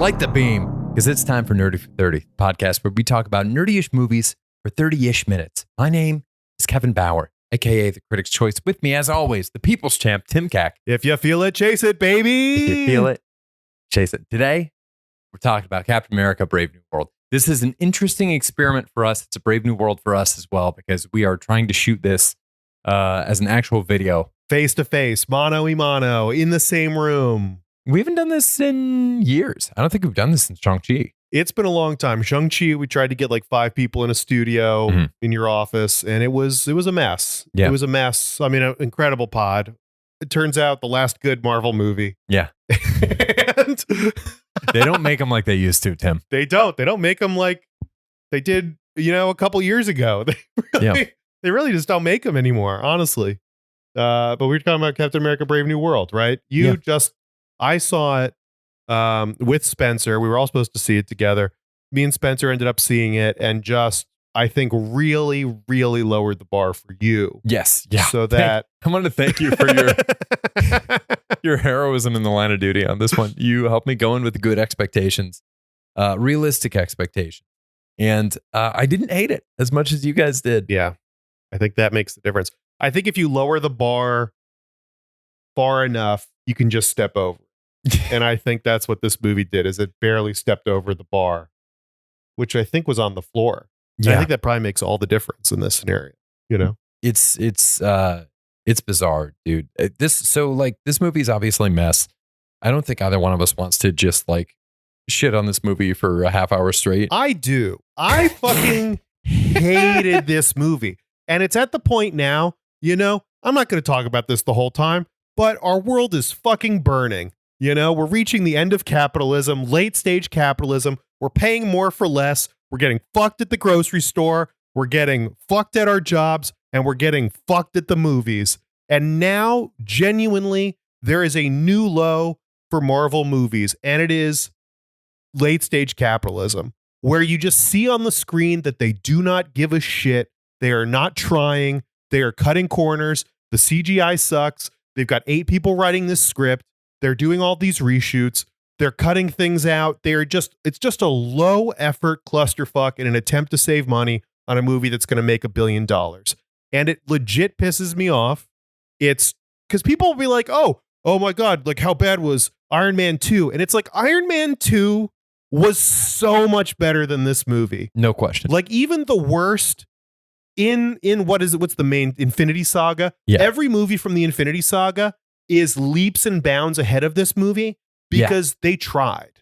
Light the beam, because it's time for Nerdy for 30, the podcast where we talk about nerdy-ish movies for 30-ish minutes. My name is Kevin Bauer, aka the Critic's Choice. With me, as always, the People's Champ, Tim Cack. If you feel it, chase it, baby. If you feel it, chase it. Today, we're talking about Captain America: Brave New World. This is an interesting experiment for us. It's a Brave New World for us as well, because we are trying to shoot this as an actual video. Face to face, mano y mano, in the same room. We haven't done this in years. I don't think we've done this since Shang-Chi. It's been a long time. Shang-Chi, we tried to get like 5 people in a studio in your office, and it was a mess. Yeah. It was a mess. I mean, an incredible pod. It turns out the last good Marvel movie. Yeah. And They don't make them like they used to, Tim. They don't make them like they did, a couple years ago. They really just don't make them anymore, honestly. But we were talking about Captain America: Brave New World, right? I saw it with Spencer. We were all supposed to see it together. Me and Spencer ended up seeing it, and just, I think, really, really lowered the bar for you. Yes. Yeah. So that I want to thank you for your heroism in the line of duty on this one. You helped me go in with good expectations, realistic expectations. And I didn't hate it as much as you guys did. Yeah, I think that makes the difference. I think if you lower the bar far enough, you can just step over. And I think that's what this movie did, is it barely stepped over the bar, which I think was on the floor. Yeah. I think that probably makes all the difference in this scenario. It's bizarre, dude. This movie is obviously a mess. I don't think either one of us wants to just like shit on this movie for a half hour straight. I do. I fucking hated this movie. And it's at the point now, I'm not going to talk about this the whole time, but our world is fucking burning. We're reaching the end of capitalism, late stage capitalism. We're paying more for less. We're getting fucked at the grocery store. We're getting fucked at our jobs, and we're getting fucked at the movies. And now, genuinely, there is a new low for Marvel movies, and it is late stage capitalism, where you just see on the screen that they do not give a shit. They are not trying. They are cutting corners. The CGI sucks. They've got 8 people writing this script. They're doing all these reshoots. They're cutting things out. It's just a low effort clusterfuck in an attempt to save money on a movie that's going to make $1 billion. And it legit pisses me off. It's because people will be like, oh my God, like how bad was Iron Man 2? And it's like, Iron Man 2 was so much better than this movie. No question. Like even the worst in what's the main Infinity Saga? Yeah. Every movie from the Infinity Saga is leaps and bounds ahead of this movie because they tried.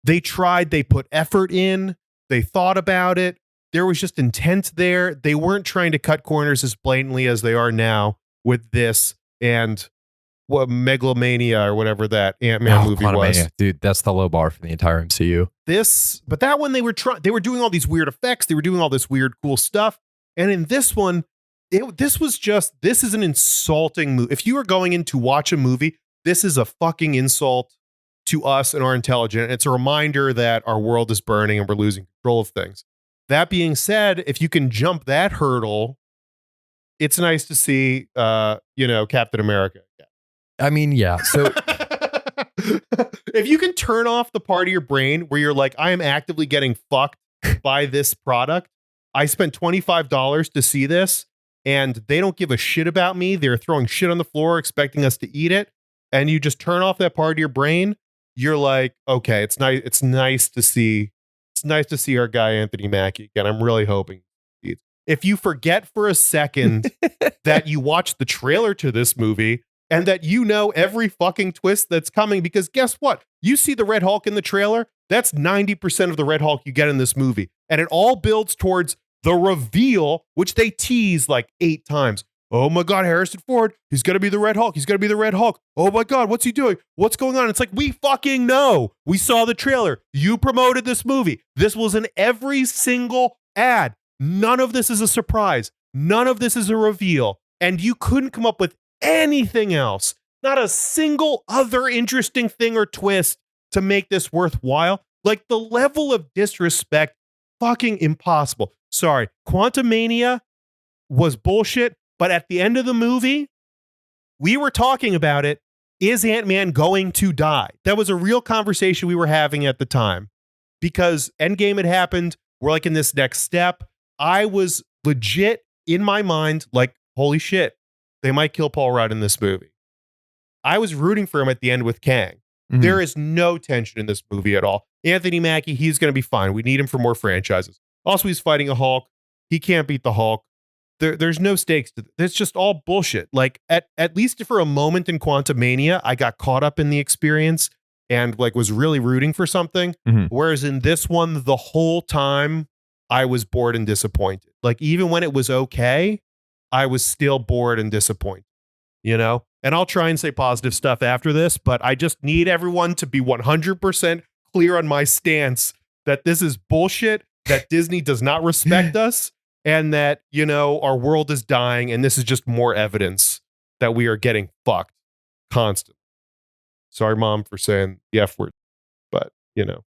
They put effort in, they thought about it. There was just intent there. They weren't trying to cut corners as blatantly as they are now with this and Megalomania or whatever that Ant-Man movie was. Dude, that's the low bar for the entire MCU. But that one they were doing all these weird effects. They were doing all this weird, cool stuff. And in this one, this is an insulting movie. If you are going in to watch a movie, this is a fucking insult to us and our intelligence. It's a reminder that our world is burning and we're losing control of things. That being said, if you can jump that hurdle, it's nice to see, Captain America. I mean, yeah. So if you can turn off the part of your brain where you're like, I am actively getting fucked by this product. I spent $25 to see this, and they don't give a shit about me. They're throwing shit on the floor, expecting us to eat it. And you just turn off that part of your brain. You're like, okay, it's nice. It's nice to see. It's nice to see our guy Anthony Mackie again. I'm really hoping. If you forget for a second that you watched the trailer to this movie and that every fucking twist that's coming, because guess what? You see the Red Hulk in the trailer. That's 90% of the Red Hulk you get in this movie. And it all builds towards the reveal, which they tease like 8 times. Oh my God, Harrison Ford, he's going to be the Red Hulk. He's going to be the Red Hulk. Oh my God, what's he doing? What's going on? It's like, we fucking know. We saw the trailer. You promoted this movie. This was in every single ad. None of this is a surprise. None of this is a reveal. And you couldn't come up with anything else. Not a single other interesting thing or twist to make this worthwhile. Like the level of disrespect, fucking impossible. Sorry, Quantumania was bullshit, but at the end of the movie, we were talking about it is Ant-Man going to die? That was a real conversation we were having at the time because Endgame had happened. We're like in this next step. I was legit in my mind like, holy shit, they might kill Paul Rudd in this movie. I was rooting for him at the end with Kang. Mhm. There is no tension in this movie at all. Anthony Mackie, he's going to be fine. We need him for more franchises. Also, he's fighting a Hulk. He can't beat the Hulk. There's no stakes to this. It's just all bullshit. Like at least for a moment in Quantumania, I got caught up in the experience and like was really rooting for something. Mhm. Whereas in this one, the whole time I was bored and disappointed. Like even when it was okay, I was still bored and disappointed, you know? And I'll try and say positive stuff after this, but I just need everyone to be 100% clear on my stance that this is bullshit, that Disney does not respect us, and that, you know, our world is dying, and this is just more evidence that we are getting fucked constantly. Sorry, Mom, for saying the F word, but, you know.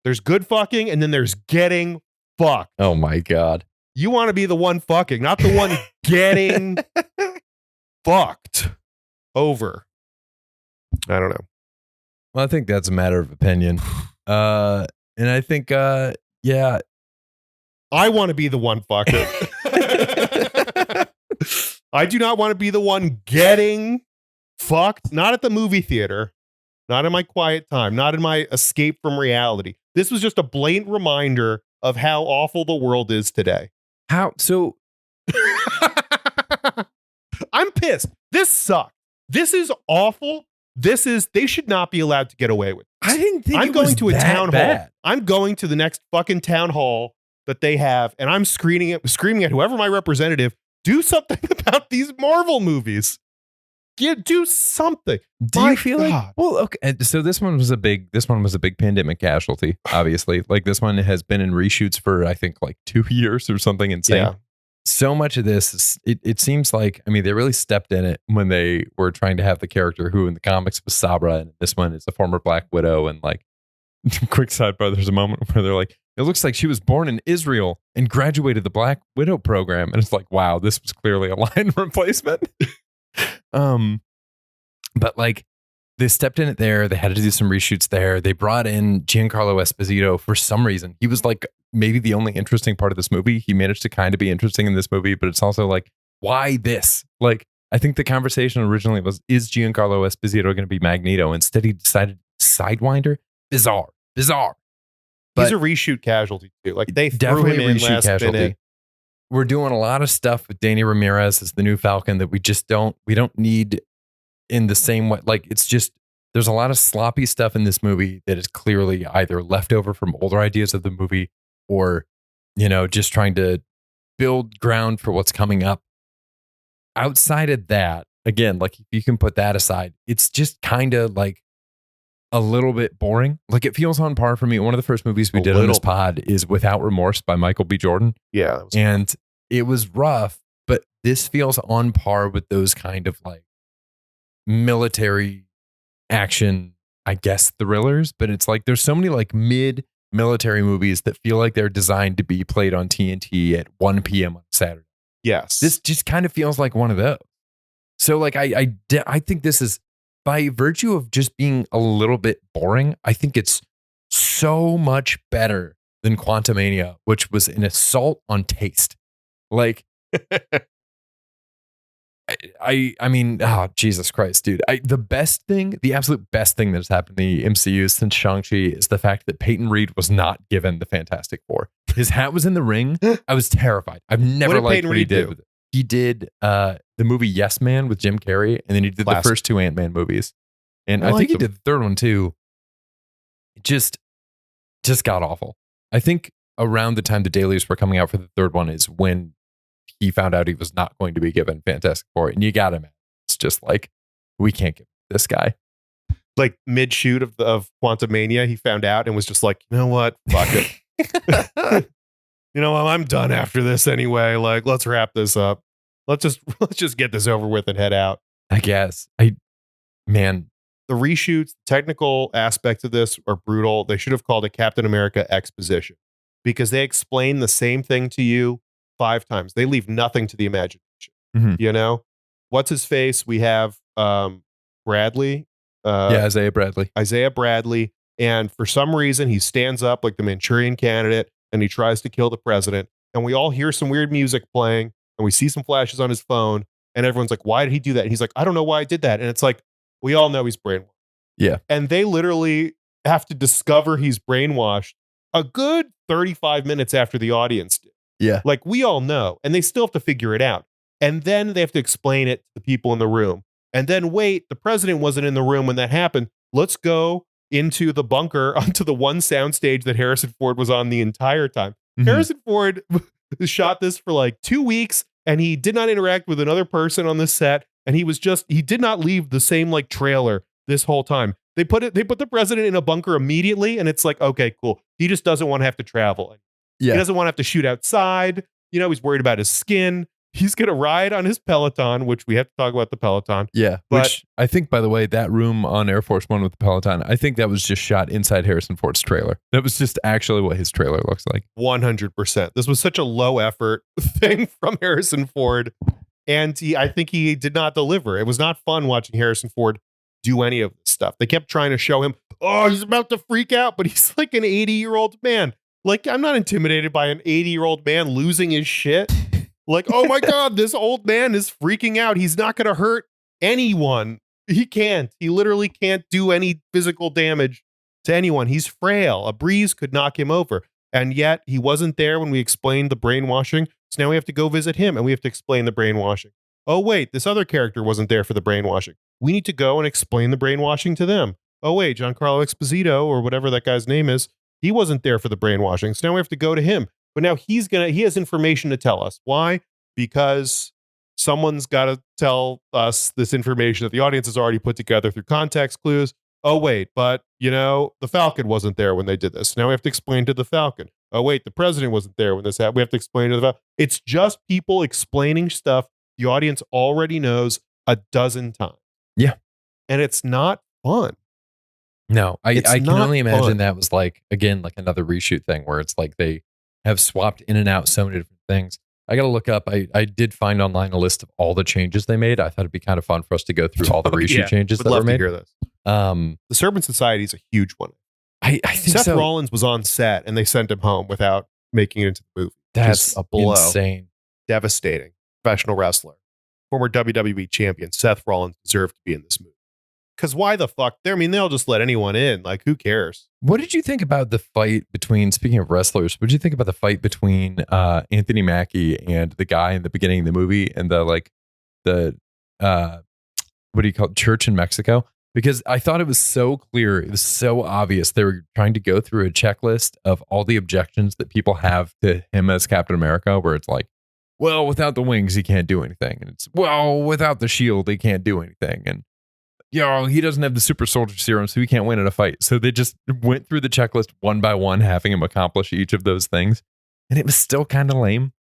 There's good fucking, and then there's getting fucked. Oh my God. You want to be the one fucking, not the one getting fucked over. I don't know. Well, I think that's a matter of opinion. And I think, yeah. I want to be the one fucker. I do not want to be the one getting fucked. Not at the movie theater. Not in my quiet time. Not in my escape from reality. This was just a blatant reminder of how awful the world is today. How? So I'm pissed. This sucks. This is awful. They should not be allowed to get away with this. I didn't think I'm it was going to a that town bad. hall. I'm going to the next fucking town hall that they have, and I'm screaming at whoever my representative, do something about these Marvel movies. Do something. Do My you feel like, God. well, okay. So this one was a big pandemic casualty, obviously. Like this one has been in reshoots for, I think, like 2 years or something insane. Yeah. So much of this is, it seems like, I mean, they really stepped in it when they were trying to have the character who in the comics was Sabra, and this one is a former Black Widow. And like, quick sidebar, there's a moment where they're like, it looks like she was born in Israel and graduated the Black Widow program. And it's like, wow, this was clearly a line replacement. But like they stepped in it there. They had to do some reshoots there. They brought in Giancarlo Esposito for some reason. He was like maybe the only interesting part of this movie. He managed to kind of be interesting in this movie, but it's also like, why this? Like, I think the conversation originally was, is Giancarlo Esposito going to be Magneto? Instead, he decided Sidewinder. Bizarre. He's a reshoot casualty too. Like they threw Definitely him a in reshoot last casualty. minute. We're doing a lot of stuff with Danny Ramirez as the new Falcon that we don't need in the same way. Like it's just, there's a lot of sloppy stuff in this movie that is clearly either leftover from older ideas of the movie or, you know, just trying to build ground for what's coming up. Outside of that, again, like if you can put that aside, it's just kind of like a little bit boring. Like it feels on par for me. One of the first movies we did on this pod is Without Remorse by Michael B. Jordan. Yeah. That was And it was rough, but this feels on par with those kind of like military action, I guess, thrillers. But it's like there's so many like mid-military movies that feel like they're designed to be played on TNT at 1 p.m. on Saturday. yes. This just kind of feels like one of those. So like I think this is, by virtue of just being a little bit boring, I think it's so much better than Quantumania, which was an assault on taste. Like, I mean, oh, Jesus Christ, dude. The absolute best thing that has happened in the MCU since Shang-Chi is the fact that Peyton Reed was not given the Fantastic Four. His hat was in the ring. I was terrified. I've never did liked Peyton what he Reed did do? with it. He did the movie Yes Man with Jim Carrey, and then he did Classic. the first 2 Ant-Man movies. And I I like think he them. did the third one too. It just got awful. I think around the time the dailies were coming out for the third one is when he found out he was not going to be given Fantastic Four. And you got him. It's just like, we can't give this guy. Like mid shoot of Quantumania, he found out and was just like, you know what? Fuck it. You know, I'm done after this anyway. Like, let's wrap this up. Let's just get this over with and head out. I guess. Man, The reshoots, technical aspects of this are brutal. They should have called it Captain America Exposition because they explain the same thing to you 5 times. They leave nothing to the imagination. Mhm. You know, what's his face? We have Bradley. Isaiah Bradley. Isaiah Bradley. And for some reason, he stands up like the Manchurian Candidate and he tries to kill the president. And we all hear some weird music playing and we see some flashes on his phone. And everyone's like, why did he do that? And he's like, I don't know why I did that. And it's like, we all know he's brainwashed. Yeah. And they literally have to discover he's brainwashed a good 35 minutes after the audience did. Yeah. Like, we all know. And they still have to figure it out. And then they have to explain it to the people in the room. And then, wait, the president wasn't in the room when that happened. Let's go into the bunker onto the one soundstage that Harrison Ford was on the entire time. Mhm. Harrison Ford shot this for like 2 weeks and he did not interact with another person on the set. And he did not leave the same like trailer this whole time. They put the president in a bunker immediately. And it's like, okay, cool. He just doesn't want to have to travel. Yeah. He doesn't want to have to shoot outside. You know, he's worried about his skin. He's going to ride on his Peloton, which we have to talk about the Peloton. Yeah. But- Which I think, by the way, that room on Air Force One with the Peloton, I think that was just shot inside Harrison Ford's trailer. That was just actually what his trailer looks like. 100%. This was such a low effort thing from Harrison Ford. And I think he did not deliver. It was not fun watching Harrison Ford do any of this stuff. They kept trying to show him, oh, he's about to freak out, but he's like an 80-year-old man. Like, I'm not intimidated by an 80-year-old man losing his shit. Like, oh my God, this old man is freaking out. He's not going to hurt anyone. He can't. He literally can't do any physical damage to anyone. He's frail. A breeze could knock him over. And yet he wasn't there when we explained the brainwashing. So now we have to go visit him and we have to explain the brainwashing. Oh, wait, this other character wasn't there for the brainwashing. We need to go and explain the brainwashing to them. Oh, wait, Giancarlo Esposito or whatever that guy's name is, he wasn't there for the brainwashing. So now we have to go to him. But now he has information to tell us. Why? Because someone's got to tell us this information that the audience has already put together through context clues. Oh, wait, but, you know, the Falcon wasn't there when they did this. Now we have to explain to the Falcon. Oh, wait, the president wasn't there when this happened. We have to explain to the Falcon. It's just people explaining stuff the audience already knows a dozen times. Yeah. And it's not fun. No, I can not only imagine fun. that was like, again, like another reshoot thing where it's like they have swapped in and out so many different things. I got to look up. I did find online a list of all the changes they made. I thought it'd be kind of fun for us to go through all the reshoot Yeah, changes would that were love to made. hear this. The The Serpent Society is a huge one. I think Seth so. Rollins was on set and they sent him home without making it into the movie. That's Just a blow. insane. Devastating. Professional wrestler. Former WWE champion Seth Rollins deserved to be in this movie. Because why the fuck? They'll just let anyone in. Like, who cares? What did you think about the fight between, speaking of wrestlers, what did you think about the fight between Anthony Mackie and the guy in the beginning of the movie and the what do you call it, church in Mexico? Because I thought it was so clear, it was so obvious. They were trying to go through a checklist of all the objections that people have to him as Captain America, where it's like, well, without the wings, he can't do anything. And it's, well, without the shield, he can't do anything. And he doesn't have the super soldier serum, so he can't win in a fight. So they just went through the checklist one by one, having him accomplish each of those things. And it was still kind of lame.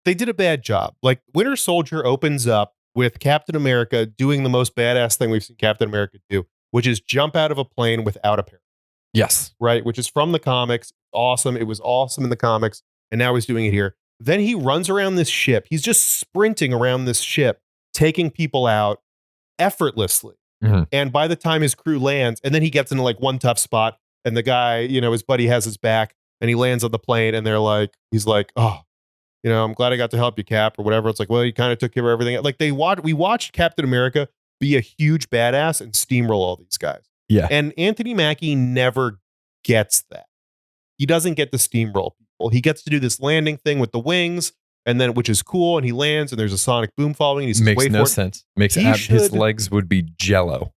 They did a bad job. Like, Winter Soldier opens up with Captain America doing the most badass thing we've seen Captain America do, which is jump out of a plane without a parachute. Yes. Right? Which is from the comics. Awesome. It was awesome in the comics. And now he's doing it here. Then he runs around this ship. He's just sprinting around this ship, taking people out effortlessly. Mm-hmm. And by the time his crew lands, and then he gets into like one tough spot, and the guy, his buddy has his back, and he lands on the plane, and he's like, oh, I'm glad I got to help you, Cap, or whatever. It's like, well, you kind of took care of everything. Like we watched Captain America be a huge badass and steamroll all these guys. Yeah. And Anthony Mackie never gets that. He doesn't get to steamroll people. He gets to do this landing thing with the wings, and then which is cool. And he lands, and there's a sonic boom following. And he says, Makes wait no for it. sense. His should- legs would be jello.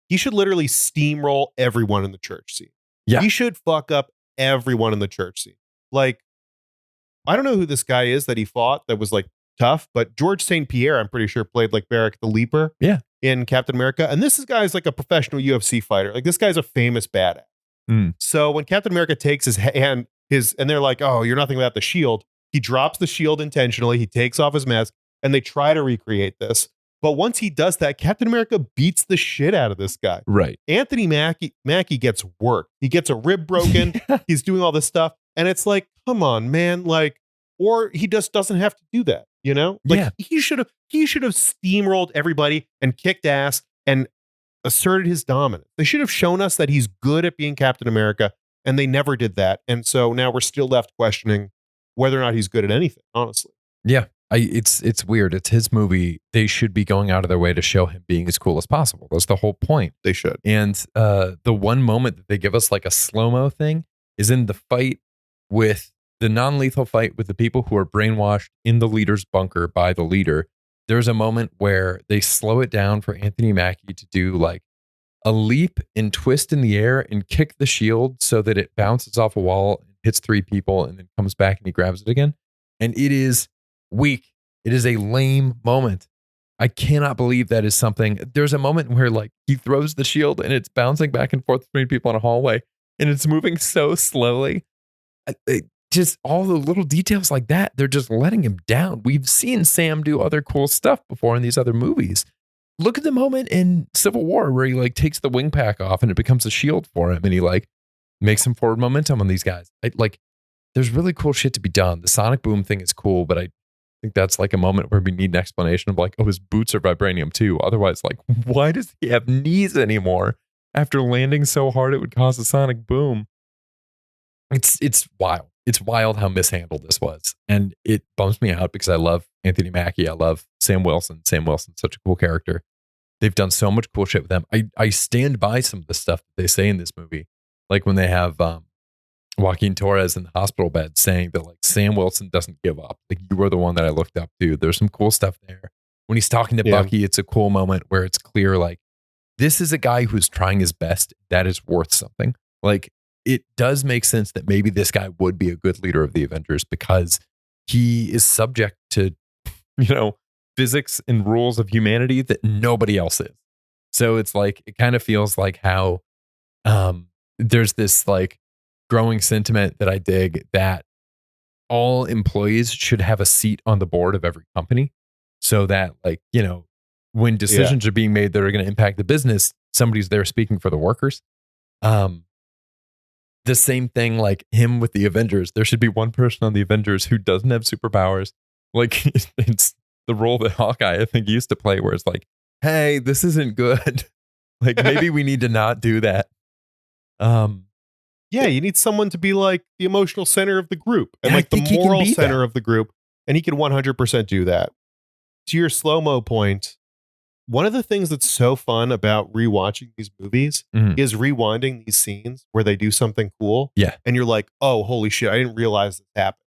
He should literally steamroll everyone in the church scene. Yeah. He should fuck up everyone in the church scene. Like, I don't know who this guy is that he fought that was like tough, but George St. Pierre, I'm pretty sure, played like Barrack the Leaper in Captain America. And this guy's like a professional UFC fighter. Like, this guy's a famous badass. Mm. So when Captain America takes his hand, and they're like, oh, you're nothing without the shield. He drops the shield intentionally. He takes off his mask, and they try to recreate this. But once he does that, Captain America beats the shit out of this guy. Right. Anthony Mackie gets worked. He gets a rib broken. He's doing all this stuff. And it's like, come on, man. Like, or he just doesn't have to do that, Like, Yeah. he should have steamrolled everybody and kicked ass and asserted his dominance. They should have shown us that he's good at being Captain America, and they never did that. And so now we're still left questioning whether or not he's good at anything, honestly. Yeah. It's weird. It's his movie. They should be going out of their way to show him being as cool as possible. That's the whole point. They should. And the one moment that they give us like a slow-mo thing is in the fight with the non-lethal fight with the people who are brainwashed in the leader's bunker by the leader. There's a moment where they slow it down for Anthony Mackie to do like a leap and twist in the air and kick the shield so that it bounces off a wall and hits 3 people and then comes back and he grabs it again. And it is weak. It is a lame moment. I cannot believe that is something. There's a moment where like he throws the shield and it's bouncing back and forth between people in a hallway and it's moving so slowly. Just all the little details like that, they're just letting him down. We've seen Sam do other cool stuff before in these other movies. Look at the moment in Civil War where he like takes the wing pack off and it becomes a shield for him and he like makes some forward momentum on these guys. There's really cool shit to be done. The sonic boom thing is cool, but I think that's like a moment where we need an explanation of like, oh, his boots are vibranium too. Otherwise, like, why does he have knees anymore after landing so hard it would cause a sonic boom? It's wild. It's wild how mishandled this was. And it bums me out because I love Anthony Mackie. I love Sam Wilson. Sam Wilson's such a cool character. They've done so much cool shit with them. I stand by some of the stuff that they say in this movie. Like when they have Joaquin Torres in the hospital bed saying that like Sam Wilson doesn't give up. Like you were the one that I looked up to. There's some cool stuff there. When he's talking to Bucky, it's a cool moment where it's clear like this is a guy who's trying his best. That is worth something. Like it does make sense that maybe this guy would be a good leader of the Avengers because he is subject to, physics and rules of humanity that nobody else is. So it's like, it kind of feels like how there's this like growing sentiment that I dig that all employees should have a seat on the board of every company so that like, when decisions are being made that are going to impact the business, somebody's there speaking for the workers. The same thing like him with the Avengers. There should be one person on the Avengers who doesn't have superpowers. Like it's the role that Hawkeye, I think, used to play where it's like, hey, this isn't good. Like maybe we need to not do that. Yeah, you need someone to be like the emotional center of the group and Yeah, like I the think he can moral be center that. of the group. And he can 100% do that. To your slow-mo point, one of the things that's so fun about rewatching these movies Mhm. is rewinding these scenes where they do something cool. Yeah. And you're like, oh, holy shit, I didn't realize this happened.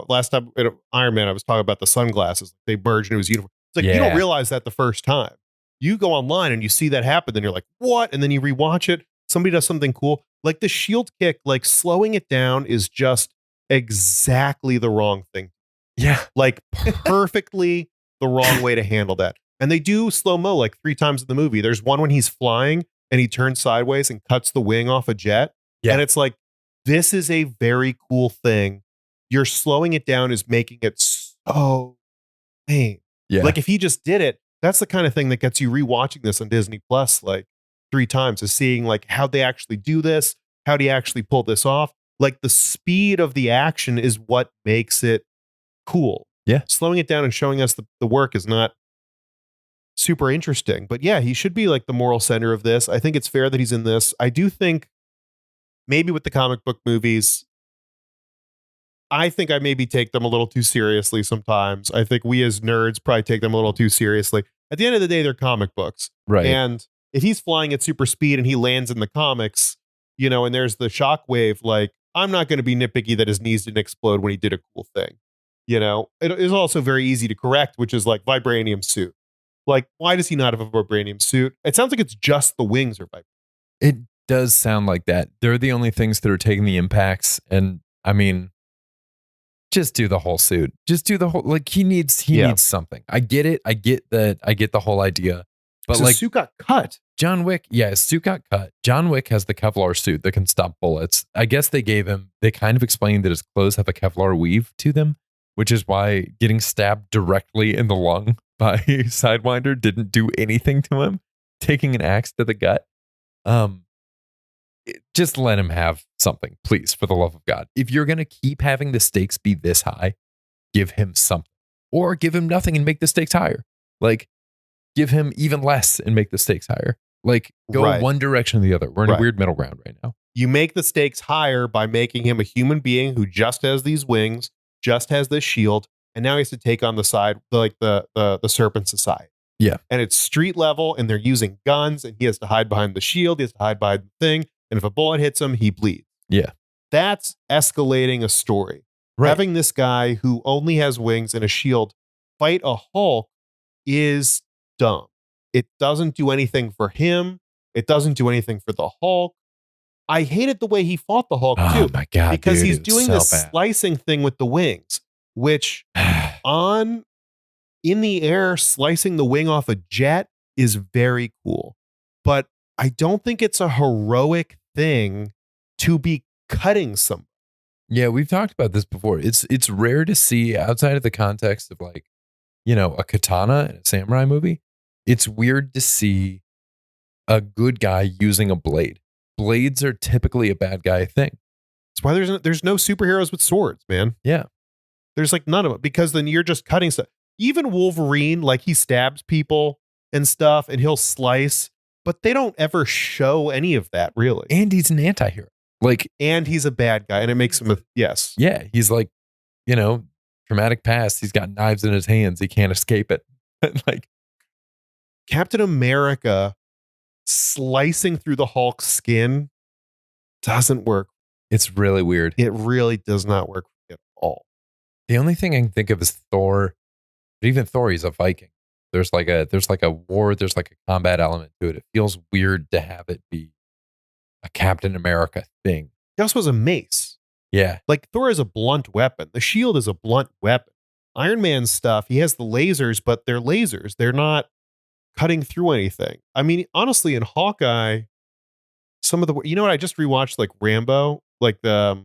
Last time in Iron Man, I was talking about the sunglasses. They merged into his uniform. It's like, you Yeah. don't realize that the first time. You go online and you see that happen, then you're like, what? And then you rewatch it. Somebody does something cool. Like the shield kick, like slowing it down is just exactly the wrong thing. Yeah. Like perfectly the wrong way to handle that. And they do slow-mo like 3 times in the movie. There's one when he's flying and he turns sideways and cuts the wing off a jet. Yeah. And it's like, this is a very cool thing. You're slowing it down is making it so lame. Yeah. Like if he just did it, that's the kind of thing that gets you rewatching this on Disney Plus like 3 times, is seeing like how they actually do this, how do you actually pull this off? Like the speed of the action is what makes it cool. Yeah. Slowing it down and showing us the work is not super interesting. But yeah, he should be like the moral center of this. I think it's fair that he's in this. I do think maybe with the comic book movies, I think I maybe take them a little too seriously sometimes. I think we as nerds probably take them a little too seriously. At the end of the day, they're comic books. Right. And if he's flying at super speed and he lands in the comics, and there's the shockwave, like, I'm not going to be nitpicky that his knees didn't explode when he did a cool thing. It is also very easy to correct, which is like vibranium suit. Like, why does he not have a vibranium suit? It sounds like it's just the wings are vibranium. It does sound like that. They're the only things that are taking the impacts. And I mean, just do the whole suit. Just do the whole, like he needs something. I get it. I get that. I get the whole idea. But So like suit got cut. John Wick, his suit got cut. John Wick has the Kevlar suit that can stop bullets. I guess they kind of explained that his clothes have a Kevlar weave to them, which is why getting stabbed directly in the lung by Sidewinder didn't do anything to him. Taking an axe to the gut. Just let him have something, please, for the love of God. If you're going to keep having the stakes be this high, give him something. Or give him nothing and make the stakes higher. Like, give him even less and make the stakes higher. Like, go Right. one direction or the other. We're in Right. a weird middle ground right now. You make the stakes higher by making him a human being who just has these wings, just has this shield, and now he has to take on the side, like the Serpent Society. Yeah. And it's street level, and they're using guns, and he has to hide behind the shield, he has to hide behind the thing, and if a bullet hits him, he bleeds. Yeah. That's escalating a story. Right. Having this guy who only has wings and a shield fight a Hulk is dumb. It doesn't do anything for him. It doesn't do anything for the Hulk. I hated the way he fought the Hulk Oh too, my God. because dude, he's it was doing so this bad. slicing thing with the wings, which in the air, slicing the wing off a jet is very cool. But I don't think it's a heroic thing to be cutting somebody. Yeah, we've talked about this before. It's rare to see outside of the context of like, a katana in a samurai movie. It's weird to see a good guy using a blade. Blades are typically a bad guy thing. That's why there's no superheroes with swords, man. Yeah. There's like none of it, because then you're just cutting stuff. Even Wolverine, like he stabs people and stuff and he'll slice, but they don't ever show any of that really. And he's an anti-hero. Like, And he's a bad guy, and it makes him yes. yeah, he's like, traumatic past. He's got knives in his hands. He can't escape it. Like, Captain America slicing through the Hulk's skin doesn't work. it's really weird. It really does not work at all. The only thing I can think of is Thor. But even Thor, he's a Viking. There's like a war, there's like a combat element to it. It feels weird to have it be a Captain America thing. He also has a mace. Yeah. Like Thor is a blunt weapon. The shield is a blunt weapon. Iron Man's stuff, he has the lasers, but they're lasers. They're not cutting through anything. I mean, honestly, in Hawkeye, some of the I just rewatched like Rambo, like the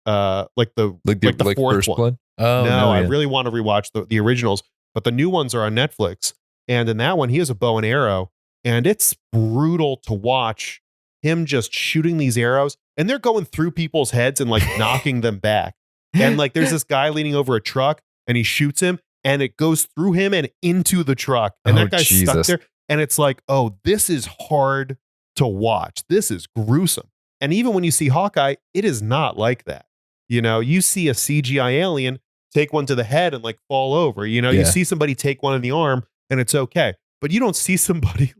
fourth First one. Blood. Oh no, I yeah. really want to rewatch the originals, but the new ones are on Netflix. And in that one, he has a bow and arrow, and it's brutal to watch him just shooting these arrows, and they're going through people's heads and like knocking them back. And like there's this guy leaning over a truck, and he shoots him, and it goes through him and into the truck, and Oh, that guy's stuck Jesus. there. And it's like, oh, this is hard to watch. This is gruesome. And even when you see Hawkeye, it is not like that. You see a CGI alien take one to the head and like fall over. You Yeah. see somebody take one in the arm and it's okay. But you don't see somebody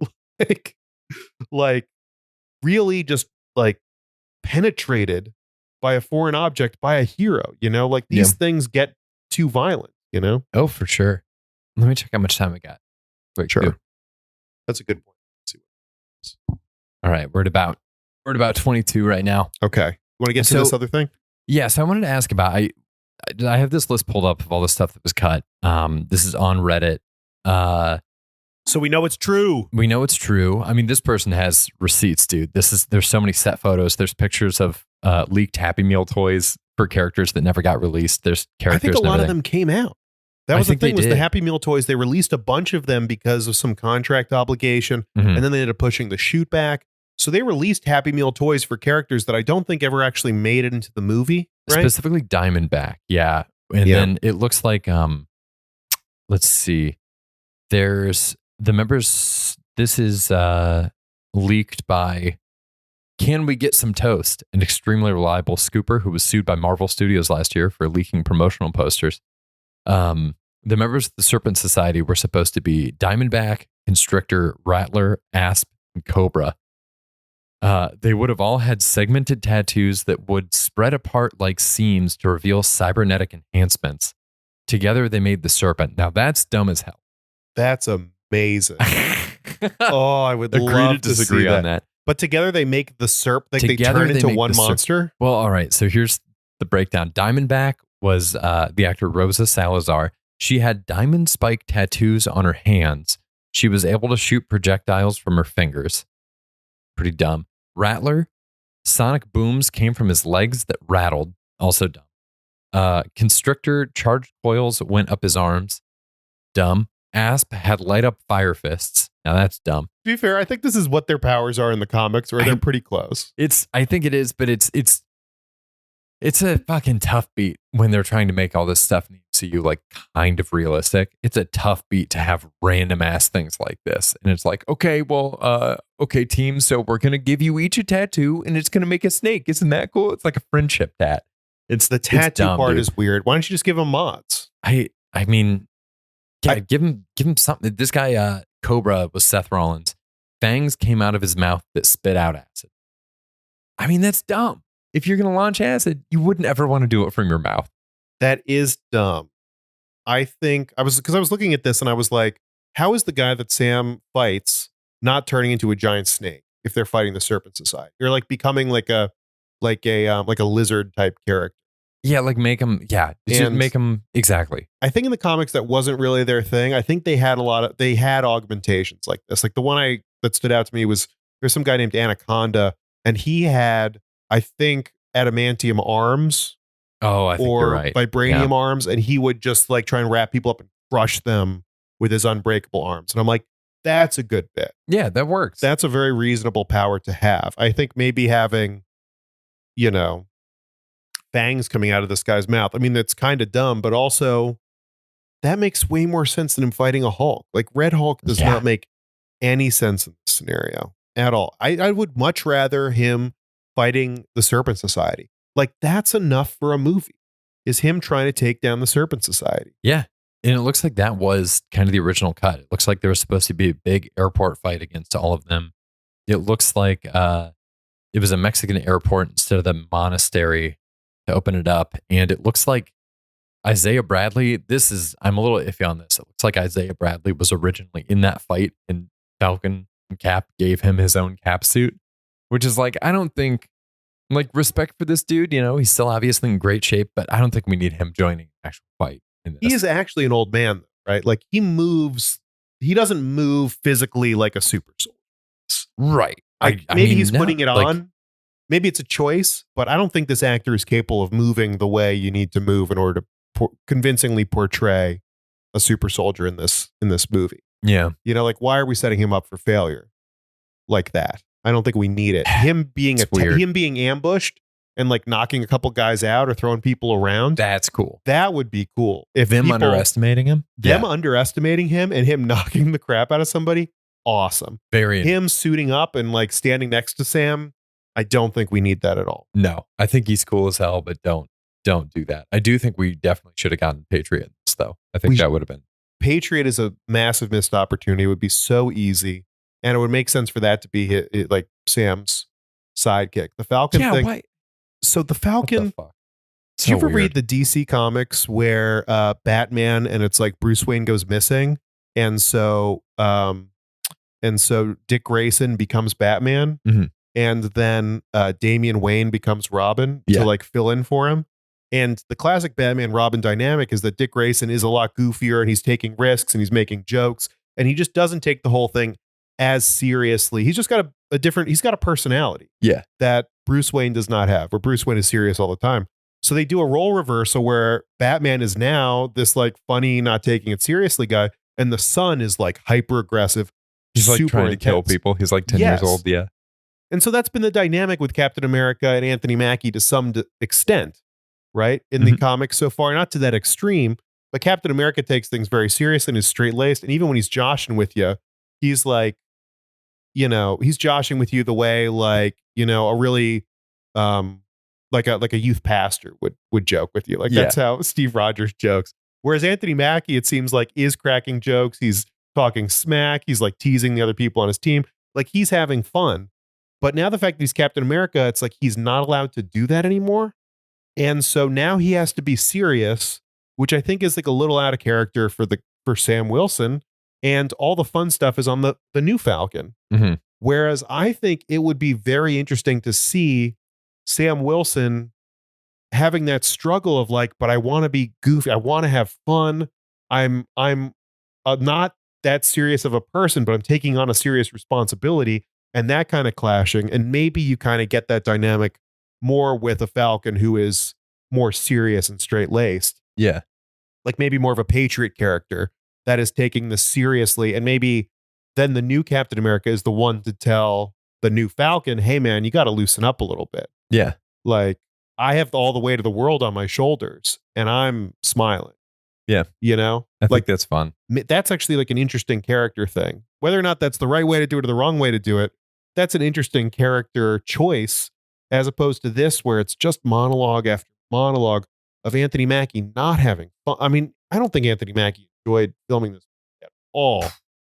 like really just like penetrated by a foreign object by a hero. Like these things get too violent, Oh, for sure. Let me check how much time we got. Quick, Sure. too. That's a good point. All right, we're at about 22 right now. Okay. You want to get to So- this other thing? Yes, I wanted to ask about. I have this list pulled up of all the stuff that was cut. This is on Reddit. So we know it's true. We know it's true. I mean, this person has receipts, dude. There's so many set photos. There's pictures of leaked Happy Meal toys for characters that never got released. There's I characters. think a and lot of everything. them came out. That I was the think they thing, was the did. Happy Meal toys. They released a bunch of them because of some contract obligation. Mhm. And then they ended up pushing the shoot back. So they released Happy Meal toys for characters that I don't think ever actually made it into the movie. Right? Specifically Diamondback. Yeah. And Yeah. then it looks like let's see. There's the members. This is leaked by Can We Get Some Toast, an extremely reliable scooper who was sued by Marvel Studios last year for leaking promotional posters. The members of the Serpent Society were supposed to be Diamondback, Constrictor, Rattler, Asp, and Cobra. They would have all had segmented tattoos that would spread apart like seams to reveal cybernetic enhancements. Together, they made the Serpent. Now, that's dumb as hell. That's amazing. Oh, I would Agree love to to disagree see on that. that. But together they make the Serp. Like they Together turn they into make one the Serp. monster. Well, all right. So here's the breakdown. Diamondback was the actor Rosa Salazar. She had diamond spike tattoos on her hands. She was able to shoot projectiles from her fingers. Pretty dumb. Rattler, sonic booms came from his legs that rattled. Also dumb. Constrictor, charged coils went up his arms. Dumb. Asp had light up fire fists. Now that's dumb. To be fair, I think this is what their powers are in the comics, or they're pretty close. I think it is, but it's It's a fucking tough beat when they're trying to make all this stuff in the MCU like kind of realistic. It's a tough beat to have random ass things like this. And it's like, okay, well, okay, team, so we're gonna give you each a tattoo and it's gonna make a snake. Isn't that cool? It's like a friendship tat. It's The tattoo it's dumb, part dude. is weird. Why don't you just give them mods? I mean, yeah, give him something. This guy, Cobra, was Seth Rollins. Fangs came out of his mouth that spit out acid. I mean, that's dumb. If you're gonna launch acid, you wouldn't ever want to do it from your mouth. That is dumb. I think I was looking at this and I was like, how is the guy that Sam fights not turning into a giant snake if they're fighting the Serpent Society? You're like becoming like a lizard type character. Yeah, like make them. Yeah, just And- make them exactly. I think in the comics that wasn't really their thing. I think they had augmentations like this. Like the one that stood out to me was there's some guy named Anaconda, and he had, I think, adamantium arms Oh, I think you're or right. vibranium arms, and he would just like try and wrap people up and crush them with his unbreakable arms. And I'm like, that's a good bit. Yeah, that works. That's a very reasonable power to have. I think maybe having, fangs coming out of this guy's mouth. I mean, that's kind of dumb, but also that makes way more sense than him fighting a Hulk. Like Red Hulk does Yeah. not make any sense in this scenario at all. I would much rather him fighting the Serpent Society. Like that's enough for a movie. Is him trying to take down the Serpent Society. Yeah. And it looks like that was kind of the original cut. It looks like there was supposed to be a big airport fight against all of them. It looks like it was a Mexican airport instead of the monastery to open it up. And it looks like Isaiah Bradley, I'm a little iffy on this. It looks like Isaiah Bradley was originally in that fight and Falcon and Cap gave him his own cap suit, which is like, I don't think, like, respect for this dude, he's still obviously in great shape, but I don't think we need him joining the actual fight in this. He is actually an old man, right? Like he doesn't move physically like a super soldier. Right. Like I maybe mean, he's no, putting it like, on. Maybe it's a choice, but I don't think this actor is capable of moving the way you need to move in order to convincingly portray a super soldier in this movie. Yeah. Like why are we setting him up for failure like that? I don't think we need it. Him being It's weird. him being ambushed and like knocking a couple guys out or throwing people around. That's cool. That would be cool. If Them people- underestimating him? them underestimating him and him knocking the crap out of somebody, awesome. Very. Him suiting up and like standing next to Sam, I don't think we need that at all. No, I think he's cool as hell, but don't do that. I do think we definitely should have gotten Patriots, though. I think that would have been. Patriot is a massive missed opportunity. It would be so easy, and it would make sense for that to be like Sam's sidekick. The Falcon Yeah, thing. why? So the What Falcon. the fuck? Did you So ever read weird. the DC comics where Batman and it's like Bruce Wayne goes missing, and so Dick Grayson becomes Batman, Mhm. and then Damian Wayne becomes Robin Yeah. to like fill in for him. And the classic Batman Robin dynamic is that Dick Grayson is a lot goofier and he's taking risks and he's making jokes and he just doesn't take the whole thing as seriously. He's just got he's got a personality. Yeah. That Bruce Wayne does not have, where Bruce Wayne is serious all the time. So they do a role reversal where Batman is now this like funny, not taking it seriously guy, and the son is like hyper aggressive. He's like super trying to kill intense. people. He's like 10 Yes. years old. Yeah. And so that's been the dynamic with Captain America and Anthony Mackie to some extent, right? In the Mhm. comics so far, not to that extreme, but Captain America takes things very serious and is straight laced. And even when he's joshing with you, he's like, he's joshing with you the way like, a really, like a youth pastor would joke with you. Like Yeah. that's how Steve Rogers jokes. Whereas Anthony Mackie, it seems like, is cracking jokes. He's talking smack. He's like teasing the other people on his team. Like he's having fun. But now the fact that he's Captain America, it's like he's not allowed to do that anymore. And so now he has to be serious, which I think is like a little out of character for Sam Wilson. And all the fun stuff is on the new Falcon. Mhm. Whereas I think it would be very interesting to see Sam Wilson having that struggle of like, but I want to be goofy. I want to have fun. I'm not that serious of a person, but I'm taking on a serious responsibility, and that kind of clashing. And maybe you kind of get that dynamic more with a Falcon who is more serious and straight laced, Yeah. like maybe more of a Patriot character that is taking this seriously. And maybe then the new Captain America is the one to tell the new Falcon, hey man, you got to loosen up a little bit. Yeah. Like, I have all the weight of the world on my shoulders and I'm smiling. Yeah. You know, I think that's fun. That's actually like an interesting character thing. Whether or not that's the right way to do it or the wrong way to do it, that's an interesting character choice, as opposed to this where it's just monologue after monologue of Anthony Mackie not having fun. I mean, I don't think Anthony Mackie enjoyed filming this at all.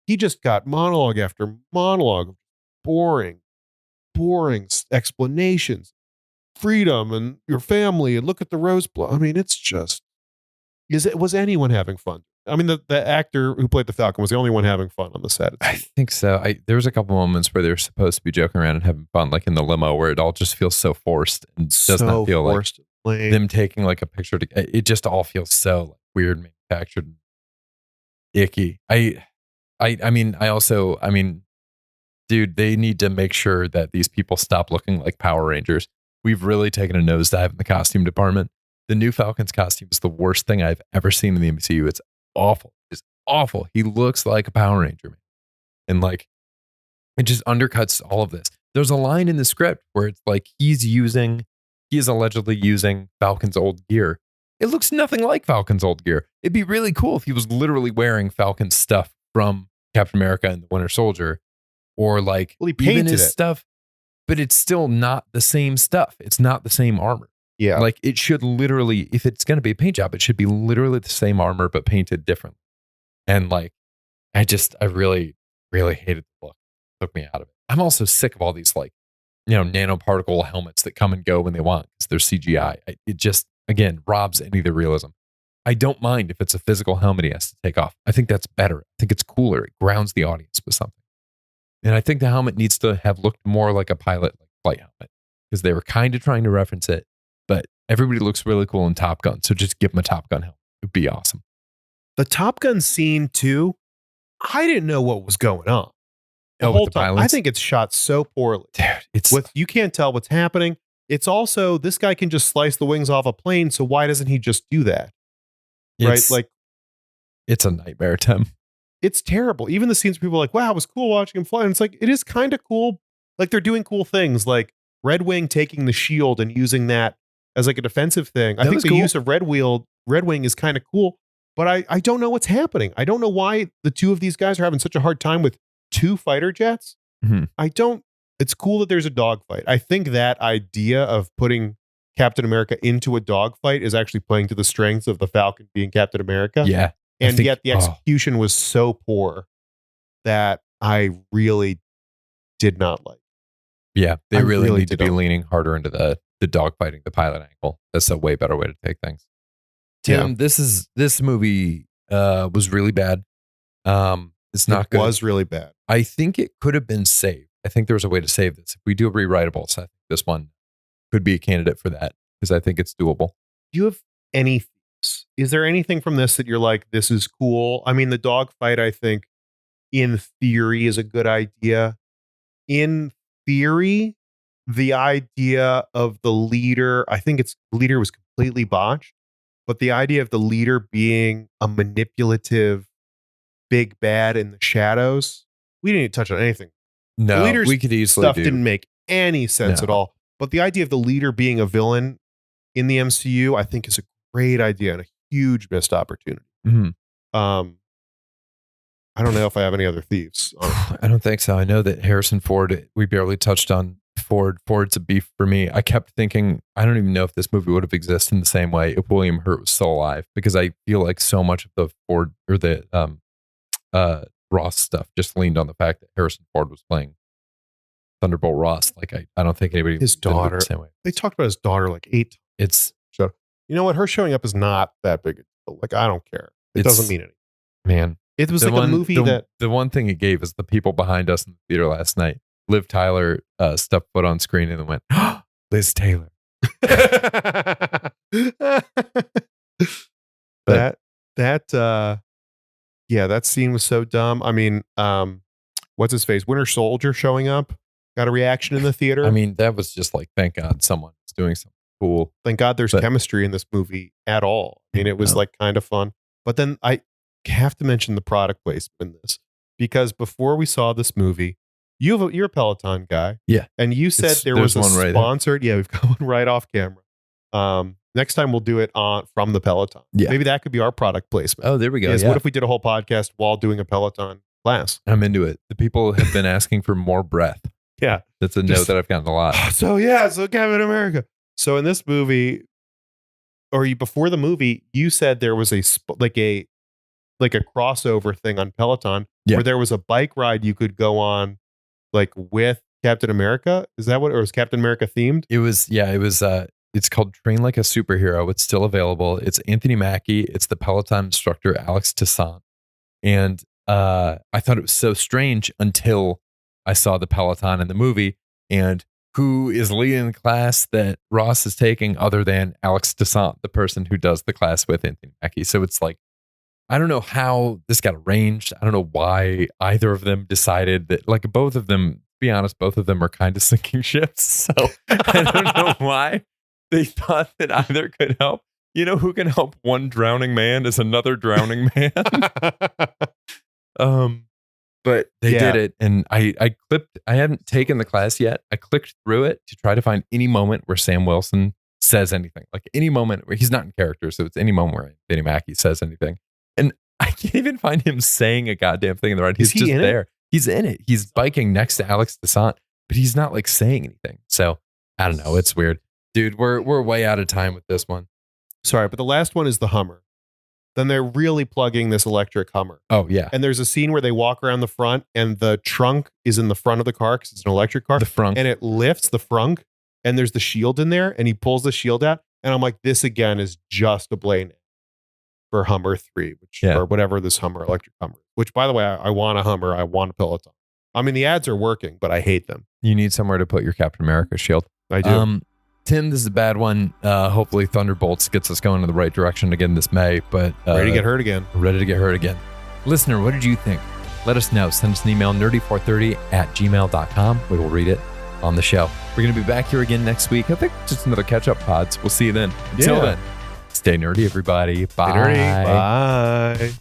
He just got monologue after monologue of boring explanations, freedom and your family, and look at the rose blood. I mean, it's just, was anyone having fun? I mean, the actor who played the Falcon was the only one having fun on the set. I think so. There was a couple moments where they were supposed to be joking around and having fun, like in the limo, where it all just feels so forced and does not feel like them taking like a picture. It just all feels so like weird, manufactured, and icky. I mean, dude, they need to make sure that these people stop looking like Power Rangers. We've really taken a nosedive in the costume department. The new Falcon's costume is the worst thing I've ever seen in the MCU. It's awful. It's awful. He looks like a Power Ranger, man. And like, it just undercuts all of this. There's a line in the script where it's like he is allegedly using Falcon's old gear. It looks nothing like Falcon's old gear. It'd be really cool if he was literally wearing Falcon's stuff from Captain America and the Winter Soldier, or like he painted even his it. stuff, but it's still not the same stuff. It's not the same armor. Yeah. Like it should literally, if it's going to be a paint job, it should be literally the same armor, but painted different. And like, I really, really hated the look. It took me out of it. I'm also sick of all these like, nanoparticle helmets that come and go when they want because they're CGI. It just, again, robs any of the realism. I don't mind if it's a physical helmet he has to take off. I think that's better. I think it's cooler. It grounds the audience with something. And I think the helmet needs to have looked more like a pilot like flight helmet because they were kind of trying to reference it. But everybody looks really cool in Top Gun. So just give them a Top Gun helmet. It would be awesome. The Top Gun scene too, I didn't know what was going on. The whole time. I think it's shot so poorly. Dude, you can't tell what's happening. It's also, this guy can just slice the wings off a plane. So why doesn't he just do that? Right? Like, it's a nightmare, Tim. It's terrible. Even the scenes where people are like, wow, it was cool watching him fly. And it's like, it is kind of cool. Like they're doing cool things like Red Wing taking the shield and using that as like a defensive thing. I think the use of Red Wing is kind of cool, but I don't know what's happening. I don't know why the two of these guys are having such a hard time with two fighter jets. Mm-hmm. It's cool that there's a dogfight. I think that idea of putting Captain America into a dogfight is actually playing to the strengths of the Falcon being Captain America. Yeah. And yet the execution was so poor that I really did not like. Yeah, they really need to be leaning harder into the dogfighting, the pilot angle. That's a way better way to take things. Tim, this movie was really bad. It's not good. It was really bad. I think it could have been saved. I think there was a way to save this. If we do a rewriteable, so I think this one could be a candidate for that because I think it's doable. Do you have any thoughts? Is there anything from this that you're like, this is cool? I mean, the dogfight, I think, in theory, is a good idea. In theory, the idea of the leader, I think leader was completely botched, but the idea of the leader being a manipulative big bad in the shadows, we didn't touch on anything. No, the leader's we could easily stuff didn't make any sense at all. But the idea of the leader being a villain in the MCU, I think, is a great idea and a huge missed opportunity. Mm-hmm. I don't know if I have any other thieves. I don't think so. I know that Harrison Ford, we barely touched on Ford. Ford's a beef for me. I kept thinking, I don't even know if this movie would have existed in the same way if William Hurt was still alive, because I feel like so much of the Ford or the Ross stuff just leaned on the fact that Harrison Ford was playing Thunderbolt Ross. Like I don't think anybody his daughter the same way. They talked about his daughter like 8 times. It's so, you know what, her showing up is not that big a deal. Like, I don't care. It doesn't mean anything. Man, it was like a movie that the one thing it gave is the people behind us in the theater last night. Liv Tyler stepped foot on screen and then went, oh, Liz Taylor. That scene was so dumb. I mean, what's his face? Winter Soldier showing up got a reaction in the theater. I mean, that was just like, thank God someone is doing something cool. Thank God there's chemistry in this movie at all. I mean, it was like kind of fun. But then I have to mention the product placement in this, because before we saw this movie, you're a Peloton guy. Yeah. And you said there was a sponsored. Yeah, we've got one right off camera. Next time we'll do it from the Peloton. Yeah. Maybe that could be our product placement. Oh, there we go. Is Yeah. what if we did a whole podcast while doing a Peloton class? I'm into it. The people have been asking for more breath. Yeah. That's a note that I've gotten a lot. So Captain America. So in this movie, before the movie, you said there was a crossover thing on Peloton where there was a bike ride you could go on, like with Captain America. Is that what? Or was Captain America themed? It was. It's called Train Like a Superhero. It's still available. It's Anthony Mackie. It's the Peloton instructor, Alex Toussaint. And I thought it was so strange until I saw the Peloton in the movie. And who is leading the class that Ross is taking other than Alex Toussaint, the person who does the class with Anthony Mackie. So it's like, I don't know how this got arranged. I don't know why either of them decided that, like, both of them, to be honest, both of them are kind of sinking ships. So I don't know why they thought that either could help. You know who can help one drowning man is another drowning man. But they did it. And I hadn't taken the class yet. I clicked through it to try to find any moment where Sam Wilson says anything, like any moment where he's not in character. So it's any moment where Anthony Mackie says anything. And I can't even find him saying a goddamn thing in the ride. He's just there. He's in it. He's biking next to Alex Toussaint, but he's not like saying anything. So I don't know. It's weird. Dude, we're way out of time with this one. Sorry, but the last one is the Hummer. Then they're really plugging this electric Hummer. Oh, yeah. And there's a scene where they walk around the front and the trunk is in the front of the car because it's an electric car. The frunk. And it lifts the frunk and there's the shield in there and he pulls the shield out. And I'm like, this again is just a blame for Hummer 3, or whatever this Hummer, electric Hummer. Which, by the way, I want a Hummer. I want a Peloton. I mean, the ads are working, but I hate them. You need somewhere to put your Captain America shield. I do. Tim, this is a bad one. Hopefully Thunderbolts gets us going in the right direction again this May, but ready to get hurt again. Ready to get hurt again. Listener, what did you think? Let us know. Send us an email, nerdy430@gmail.com. We will read it on the show. We're going to be back here again next week. I think just another catch-up pods. We'll see you then. Until then, stay nerdy, everybody. Bye. Stay nerdy. Bye.